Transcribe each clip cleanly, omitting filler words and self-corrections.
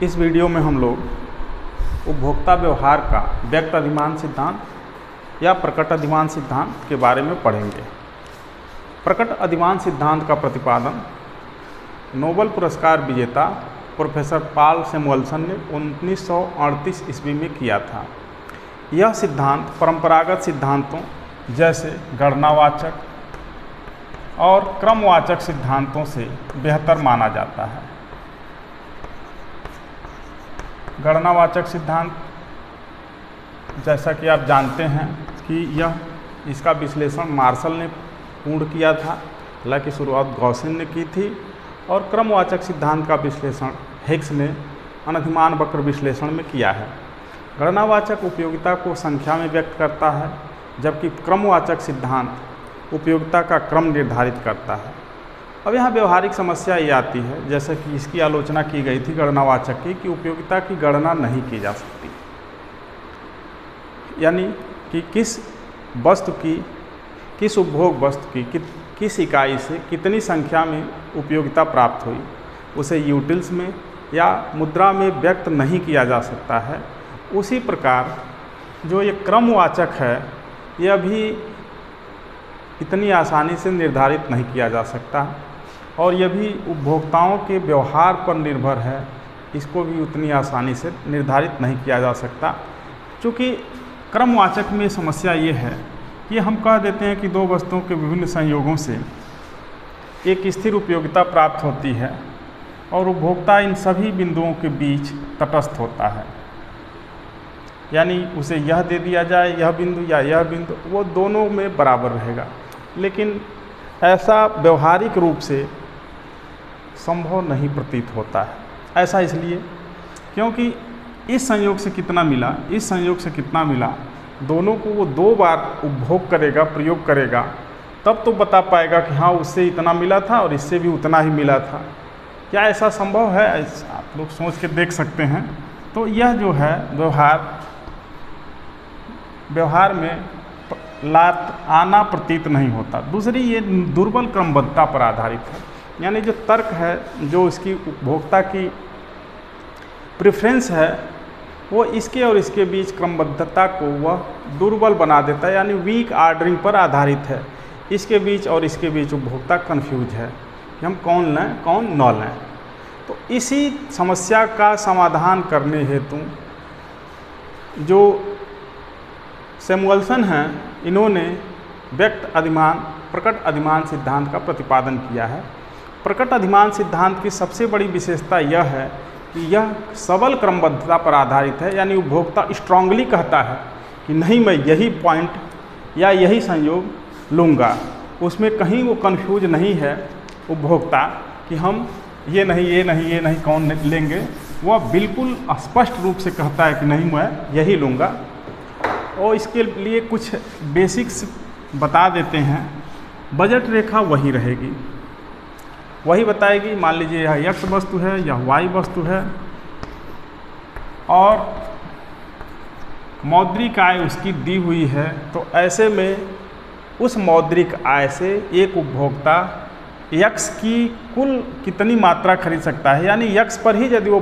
इस वीडियो में हम लोग उपभोक्ता व्यवहार का व्यक्त अधिमान सिद्धांत या प्रकट अधिमान सिद्धांत के बारे में पढ़ेंगे। प्रकट अधिमान सिद्धांत का प्रतिपादन नोबेल पुरस्कार विजेता प्रोफेसर पॉल सैमुअल्सन ने 1938 ईस्वी में किया था। यह सिद्धांत परंपरागत सिद्धांतों जैसे गणनावाचक और क्रमवाचक सिद्धांतों से बेहतर माना जाता है। गणनावाचक सिद्धांत, जैसा कि आप जानते हैं कि इसका विश्लेषण मार्शल ने पूर्ण किया था, हालांकि शुरुआत गॉसिन ने की थी। और क्रमवाचक सिद्धांत का विश्लेषण हिग्स ने अनधिमान वक्र विश्लेषण में किया है। गणनावाचक उपयोगिता को संख्या में व्यक्त करता है, जबकि क्रमवाचक सिद्धांत उपयोगिता का क्रम निर्धारित करता है। अब यहाँ व्यवहारिक समस्या ये आती है, जैसे कि इसकी आलोचना की गई थी गणनावाचक की, कि उपयोगिता की गणना नहीं की जा सकती, यानी कि किस वस्तु की, किस उपभोग वस्तु की किस इकाई से कितनी संख्या में उपयोगिता प्राप्त हुई, उसे यूटिल्स में या मुद्रा में व्यक्त नहीं किया जा सकता है। उसी प्रकार जो ये क्रमवाचक है, यह भी इतनी आसानी से निर्धारित नहीं किया जा सकता, और यह भी उपभोक्ताओं के व्यवहार पर निर्भर है, इसको भी उतनी आसानी से निर्धारित नहीं किया जा सकता। चूँकि क्रमवाचक में समस्या ये है कि हम कह देते हैं कि दो वस्तुओं के विभिन्न संयोगों से एक स्थिर उपयोगिता प्राप्त होती है और उपभोक्ता इन सभी बिंदुओं के बीच तटस्थ होता है, यानी उसे यह दे दिया जाए, यह बिंदु या यह बिंदु, वो दोनों में बराबर रहेगा। लेकिन ऐसा व्यवहारिक रूप से संभव नहीं प्रतीत होता है। ऐसा इसलिए क्योंकि इस संयोग से कितना मिला, इस संयोग से कितना मिला, दोनों को वो दो बार उपभोग करेगा, प्रयोग करेगा, तब तो बता पाएगा कि हाँ उससे इतना मिला था और इससे भी उतना ही मिला था। क्या ऐसा संभव है? आप लोग सोच के देख सकते हैं। तो यह जो है व्यवहार में लात आना प्रतीत नहीं होता। दूसरी, ये दुर्बल क्रमबद्धता पर आधारित है, यानी जो तर्क है, जो इसकी उपभोक्ता की प्रेफरेंस है, वो इसके और इसके बीच क्रमबद्धता को वह दुर्बल बना देता है, यानी वीक ऑर्डरिंग पर आधारित है। इसके बीच और इसके बीच उपभोक्ता कन्फ्यूज है कि हम कौन लें कौन न लें। तो इसी समस्या का समाधान करने हेतु जो सैमुअल्सन हैं, इन्होंने व्यक्त अधिमान प्रकट अधिमान सिद्धांत का प्रतिपादन किया है। प्रकट अधिमान सिद्धांत की सबसे बड़ी विशेषता यह है कि यह सबल क्रमबद्धता पर आधारित है, यानी उपभोक्ता स्ट्रांगली कहता है कि नहीं, मैं यही पॉइंट या यही संयोग लूँगा। उसमें कहीं वो कन्फ्यूज नहीं है उपभोक्ता कि हम ये नहीं कौन लेंगे। वह बिल्कुल स्पष्ट रूप से कहता है कि नहीं, मैं यही लूँगा। और इसके लिए कुछ बेसिक्स बता देते हैं। बजट रेखा वही रहेगी, वही बताएगी। मान लीजिए यह x वस्तु है, यह y वस्तु है, और मौद्रिक आय उसकी दी हुई है। तो ऐसे में उस मौद्रिक आय से एक उपभोक्ता x की कुल कितनी मात्रा खरीद सकता है, यानी x पर ही यदि वो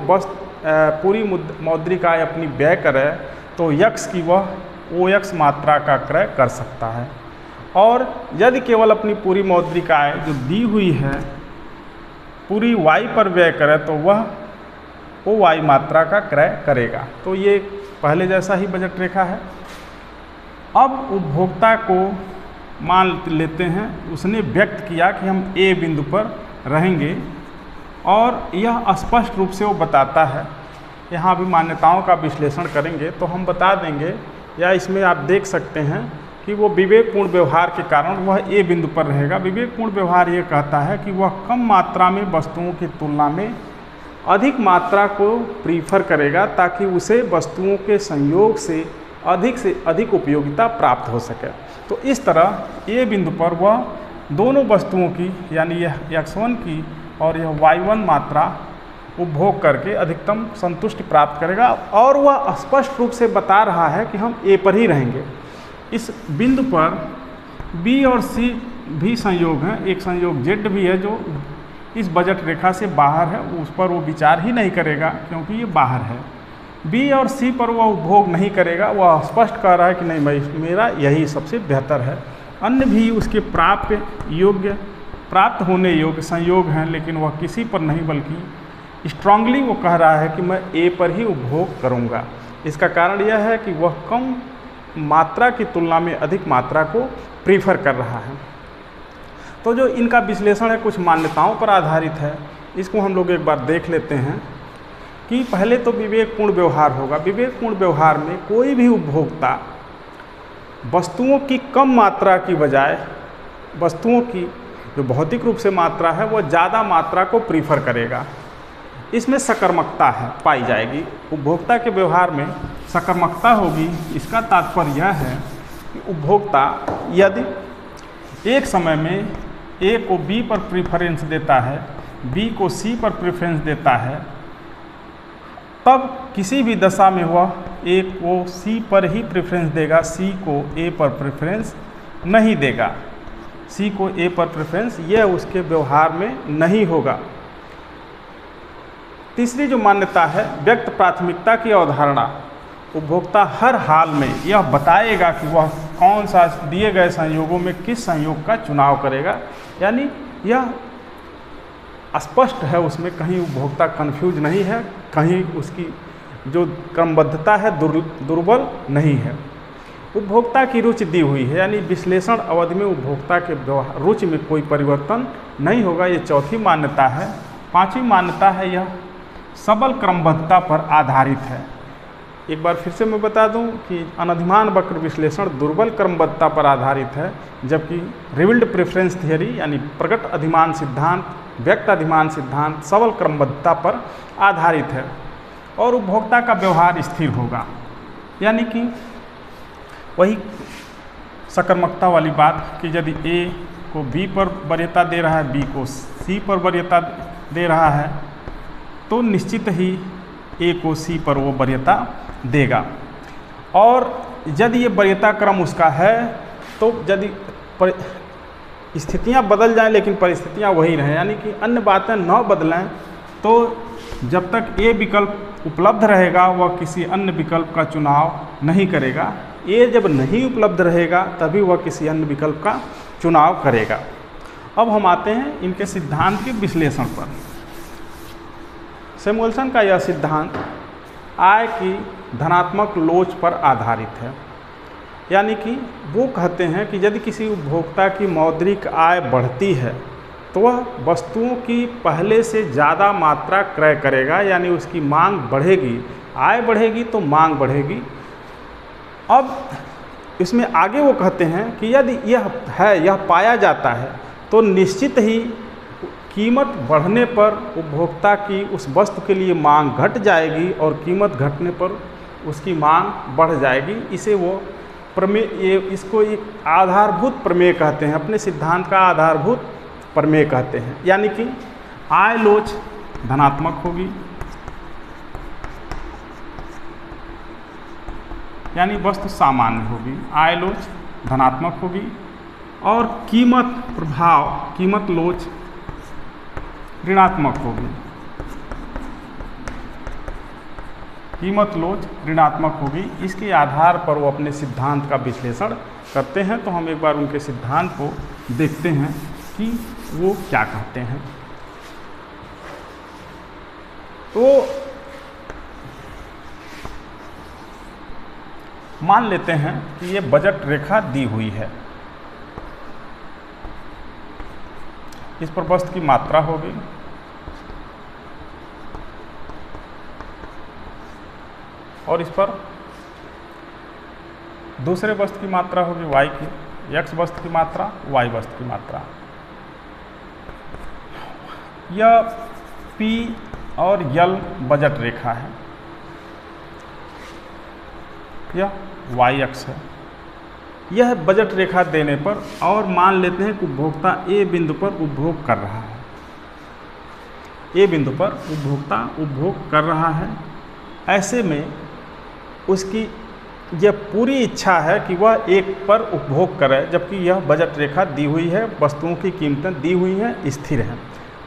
पूरी मौद्रिक आय अपनी व्यय करे, तो x की वह OX मात्रा का क्रय कर सकता है। और यदि केवल अपनी पूरी मौद्रिक आय जो दी हुई है पूरी y पर व्यय करे, तो वह OY मात्रा का क्रय करेगा। तो ये पहले जैसा ही बजट रेखा है। अब उपभोक्ता को मान लेते हैं, उसने व्यक्त किया कि हम A बिंदु पर रहेंगे, और यह स्पष्ट रूप से वो बताता है। यहाँ भी मान्यताओं का विश्लेषण करेंगे तो हम बता देंगे, या इसमें आप देख सकते हैं कि वो विवेकपूर्ण व्यवहार के कारण वह ए बिंदु पर रहेगा। विवेकपूर्ण व्यवहार ये कहता है कि वह कम मात्रा में वस्तुओं की तुलना में अधिक मात्रा को प्रीफर करेगा, ताकि उसे वस्तुओं के संयोग से अधिक उपयोगिता प्राप्त हो सके। तो इस तरह ए बिंदु पर वह दोनों वस्तुओं की, यानी यह x1 की और यह y1 मात्रा उपभोग करके अधिकतम संतुष्टि प्राप्त करेगा। और वह स्पष्ट रूप से बता रहा है कि हम ए पर ही रहेंगे। इस बिंदु पर बी और सी भी संयोग हैं, एक संयोग जेड भी है जो इस बजट रेखा से बाहर है उस पर वो विचार ही नहीं करेगा, क्योंकि ये बाहर है। बी और सी पर वह उपभोग नहीं करेगा, वह स्पष्ट कह रहा है कि नहीं मेरा यही सबसे बेहतर है। अन्य भी उसके प्राप्त होने योग्य संयोग हैं, लेकिन वह किसी पर नहीं बल्कि स्ट्रांगली वो कह रहा है कि मैं ए पर ही उपभोग करूँगा। इसका कारण यह है कि वह कम मात्रा की तुलना में अधिक मात्रा को प्रीफर कर रहा है। तो जो इनका विश्लेषण है कुछ मान्यताओं पर आधारित है, इसको हम लोग एक बार देख लेते हैं कि पहले तो विवेकपूर्ण व्यवहार होगा। विवेकपूर्ण व्यवहार में कोई भी उपभोक्ता वस्तुओं की कम मात्रा की बजाय वस्तुओं की जो भौतिक रूप से मात्रा है वह ज़्यादा मात्रा को प्रीफर करेगा। इसमें सकर्मकता है पाई जाएगी। उपभोक्ता के व्यवहार में सकर्मकता होगी। इसका तात्पर्य यह है कि उपभोक्ता यदि एक समय में ए को बी पर प्रेफरेंस देता है, बी को सी पर प्रेफरेंस देता है, तब किसी भी दशा में वह ए को सी पर ही प्रेफरेंस देगा, सी को ए पर प्रेफरेंस नहीं देगा। सी को ए पर प्रेफरेंस यह उसके व्यवहार में नहीं होगा। तीसरी जो मान्यता है व्यक्त प्राथमिकता की अवधारणा। उपभोक्ता हर हाल में यह बताएगा कि वह कौन सा दिए गए संयोगों में किस संयोग का चुनाव करेगा, यानी यह स्पष्ट है, उसमें कहीं उपभोक्ता कन्फ्यूज नहीं है, कहीं उसकी जो क्रमबद्धता है दुर्बल नहीं है। उपभोक्ता की रुचि दी हुई है, यानी विश्लेषण अवधि में उपभोक्ता के रुचि में कोई परिवर्तन नहीं होगा। ये चौथी मान्यता है। पांचवी मान्यता है यह सबल क्रमबद्धता पर आधारित है। एक बार फिर से मैं बता दूं कि अनधिमान वक्र विश्लेषण दुर्बल क्रमबद्धता पर आधारित है, जबकि रिवील्ड प्रेफरेंस थियरी यानी प्रकट अधिमान सिद्धांत, व्यक्त अधिमान सिद्धांत सबल क्रमबद्धता पर आधारित है। और उपभोक्ता का व्यवहार स्थिर होगा, यानी कि वही सकर्मकता वाली बात कि यदि ए को बी पर वरीयता दे रहा है, बी को सी पर वरीयता दे रहा है, तो निश्चित ही ए को सी पर वो वरीयता देगा। और यदि ये वरीयता क्रम उसका है तो यदि स्थितियां बदल जाएं लेकिन परिस्थितियां वही रहें, यानी कि अन्य बातें न बदलें, तो जब तक ए विकल्प उपलब्ध रहेगा वह किसी अन्य विकल्प का चुनाव नहीं करेगा। ए जब नहीं उपलब्ध रहेगा तभी वह किसी अन्य विकल्प का चुनाव करेगा। अब हम आते हैं इनके सिद्धांत के विश्लेषण पर। सैमुअल्सन का यह सिद्धांत आय की धनात्मक लोच पर आधारित है, यानी कि वो कहते हैं कि यदि किसी उपभोक्ता की मौद्रिक आय बढ़ती है तो वह वस्तुओं की पहले से ज़्यादा मात्रा क्रय करेगा, यानी उसकी मांग बढ़ेगी। आय बढ़ेगी तो मांग बढ़ेगी। अब इसमें आगे वो कहते हैं कि यदि यह पाया जाता है तो निश्चित ही कीमत बढ़ने पर उपभोक्ता की उस वस्तु के लिए मांग घट जाएगी और कीमत घटने पर उसकी मांग बढ़ जाएगी। इसे वो प्रमेय, इसको एक आधारभूत प्रमेय कहते हैं, अपने सिद्धांत का आधारभूत प्रमेय कहते हैं। यानी कि आय लोच धनात्मक होगी, यानी वस्तु सामान्य होगी, आय लोच धनात्मक होगी, और कीमत प्रभाव, कीमत लोच ऋणात्मक होगी। कीमत लोच ऋणात्मक होगी। इसके आधार पर वो अपने सिद्धांत का विश्लेषण करते हैं। तो हम एक बार उनके सिद्धांत को देखते हैं कि वो क्या कहते हैं। तो मान लेते हैं कि ये बजट रेखा दी हुई है, इस पर वस्तु की मात्रा होगी, और इस पर दूसरे वस्तु की मात्रा होगी y की, x वस्तु की मात्रा, y वस्तु की मात्रा। यह P और L बजट रेखा है, यह y अक्ष है। यह बजट रेखा देने पर, और मान लेते हैं कि उपभोक्ता ए बिंदु पर उपभोग कर रहा है, ए बिंदु पर उपभोक्ता उपभोग कर रहा है। ऐसे में उसकी यह पूरी इच्छा है कि वह एक पर उपभोग करे, जबकि यह बजट रेखा दी हुई है, वस्तुओं की कीमतें दी हुई हैं, स्थिर हैं।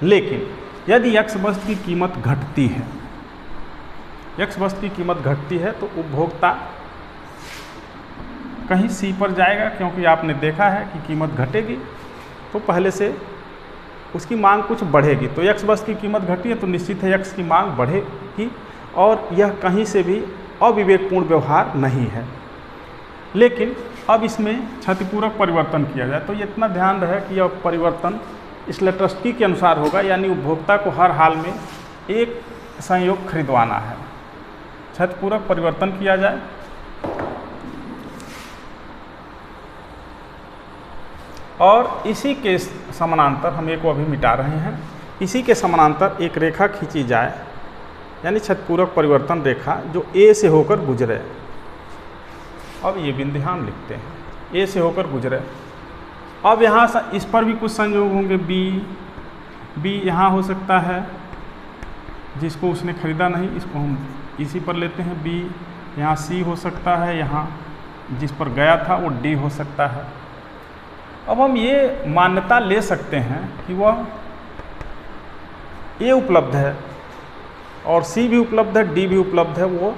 लेकिन यदि यक्स वस्तु की कीमत घटती है, यक्स वस्तु की कीमत घटती है तो उपभोक्ता कहीं सी पर जाएगा, क्योंकि आपने देखा है कि कीमत घटेगी तो पहले से उसकी मांग कुछ बढ़ेगी। तो यक्स वस्तु की कीमत घटी है तो निश्चित है यक्स की मांग बढ़ेगी, और यह कहीं से भी अविवेकपूर्ण व्यवहार नहीं है। लेकिन अब इसमें क्षतिपूरक परिवर्तन किया जाए तो ये इतना ध्यान रहे कि यह परिवर्तन स्लेटस्की के अनुसार होगा, यानी उपभोक्ता को हर हाल में एक संयोग खरीदवाना है। क्षतिपूरक परिवर्तन किया जाए और इसी के समानांतर हम एक को अभी मिटा रहे हैं, इसी के समानांतर एक रेखा खींची जाए, यानी क्षतिपूरक परिवर्तन रेखा जो ए से होकर गुजरे। अब ये बिंदु हम लिखते हैं, ए से होकर गुजरे। अब यहाँ इस पर भी कुछ संयोग होंगे, बी यहाँ हो सकता है जिसको उसने खरीदा नहीं, इसको हम इसी पर लेते हैं बी। यहाँ सी हो सकता है, यहाँ जिस पर गया था वो डी हो सकता है। अब हम ये मान्यता ले सकते हैं कि वह ए उपलब्ध है और सी भी उपलब्ध है, डी भी उपलब्ध है। वो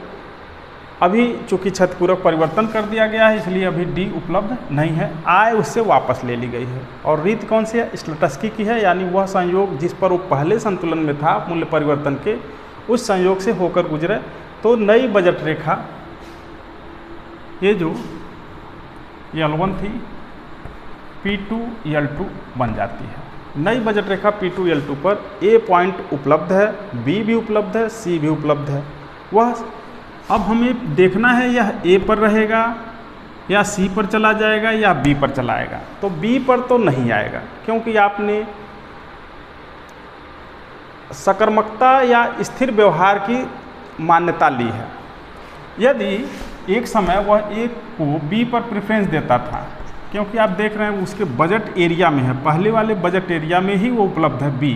अभी चूँकि क्षतिपूरक परिवर्तन कर दिया गया है इसलिए अभी डी उपलब्ध नहीं है, आय उससे वापस ले ली गई है। और रीत कौन सी है? स्लेटस्की की है, यानी वह संयोग जिस पर वो पहले संतुलन में था मूल्य परिवर्तन के, उस संयोग से होकर गुजरे। तो नई बजट रेखा ये जो L1 थी P2L2 बन जाती है। नई बजट रेखा P2L2 पर ए पॉइंट उपलब्ध है, बी भी उपलब्ध है, सी भी उपलब्ध है। वह अब हमें देखना है यह ए पर रहेगा या सी पर चला जाएगा या बी पर चला आएगा। तो बी पर तो नहीं आएगा, क्योंकि आपने सकर्मकता या स्थिर व्यवहार की मान्यता ली है। यदि एक समय वह ए को बी पर प्रेफरेंस देता था, क्योंकि आप देख रहे हैं उसके बजट एरिया में है, पहले वाले बजट एरिया में ही वो उपलब्ध है बी,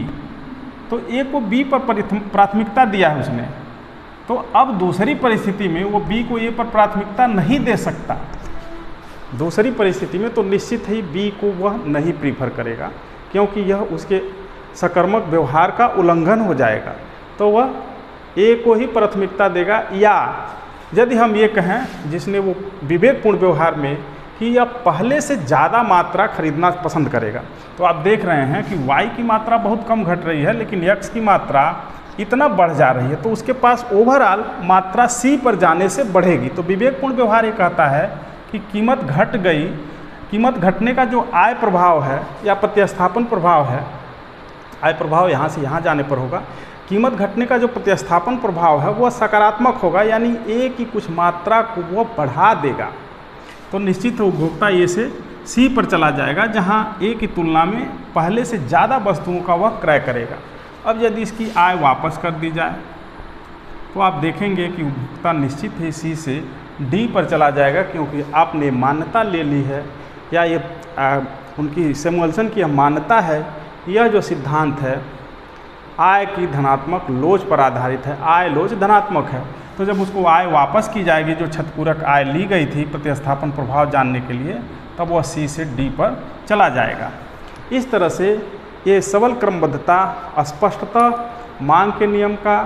तो ए को बी पर प्राथमिकता दिया है उसने। तो अब दूसरी परिस्थिति में वो बी को ए पर प्राथमिकता नहीं दे सकता। दूसरी परिस्थिति में तो निश्चित ही बी को वह नहीं प्रीफर करेगा, क्योंकि यह उसके सकर्मक व्यवहार का उल्लंघन हो जाएगा। तो वह ए को ही प्राथमिकता देगा, या यदि हम ये कहें जिसने वो विवेकपूर्ण व्यवहार में कि यह पहले से ज़्यादा मात्रा खरीदना पसंद करेगा। तो आप देख रहे हैं कि y की मात्रा बहुत कम घट रही है, लेकिन x की मात्रा इतना बढ़ जा रही है, तो उसके पास ओवरऑल मात्रा c पर जाने से बढ़ेगी। तो विवेकपूर्ण व्यवहार ये कहता है कि कीमत घट गई, कीमत घटने का जो आय प्रभाव है या प्रतिस्थापन प्रभाव है, आय प्रभाव यहाँ से यहाँ जाने पर होगा, कीमत घटने का जो प्रतिस्थापन प्रभाव है वह सकारात्मक होगा, यानी ए की कुछ मात्रा को वह बढ़ा देगा। तो निश्चित उपभोक्ता ए से सी पर चला जाएगा, जहाँ ए की तुलना में पहले से ज़्यादा वस्तुओं का वह क्रय करेगा। अब यदि इसकी आय वापस कर दी जाए तो आप देखेंगे कि उपभोक्ता निश्चित ही सी से डी पर चला जाएगा, क्योंकि आपने मान्यता ले ली है, या ये उनकी सैमुअल्सन की मान्यता है। यह जो सिद्धांत है आय की धनात्मक लोच पर आधारित है, आय लोच धनात्मक है। तो जब उसको आय वापस की जाएगी, जो क्षतिपूरक आय ली गई थी प्रतिस्थापन प्रभाव जानने के लिए, तब वह सी से डी पर चला जाएगा। इस तरह से ये सबल क्रमबद्धता, स्पष्टता, मांग के नियम का,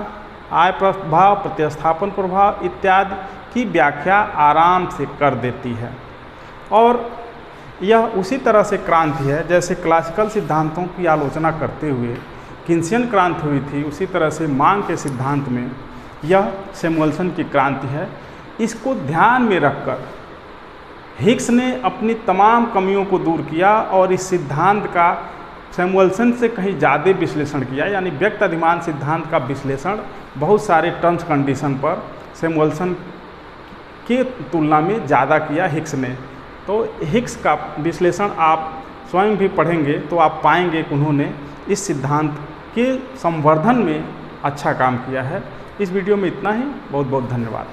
आय प्रभाव, प्रतिस्थापन प्रभाव इत्यादि की व्याख्या आराम से कर देती है। और यह उसी तरह से क्रांति है जैसे क्लासिकल सिद्धांतों की आलोचना करते हुए किन्सियन क्रांति हुई थी, उसी तरह से मांग के सिद्धांत में यह सैमुअल्सन की क्रांति है। इसको ध्यान में रखकर हिग्स ने अपनी तमाम कमियों को दूर किया और इस सिद्धांत का सैमुअल्सन से कहीं ज़्यादा विश्लेषण किया, यानी व्यक्त अधिमान सिद्धांत का विश्लेषण बहुत सारे टर्म्स कंडीशन पर सैमुअल्सन की तुलना में ज़्यादा किया हिग्स ने। तो हिग्स का विश्लेषण आप स्वयं भी पढ़ेंगे तो आप पाएंगे कि उन्होंने इस सिद्धांत के संवर्धन में अच्छा काम किया है। इस वीडियो में इतना ही। बहुत बहुत धन्यवाद।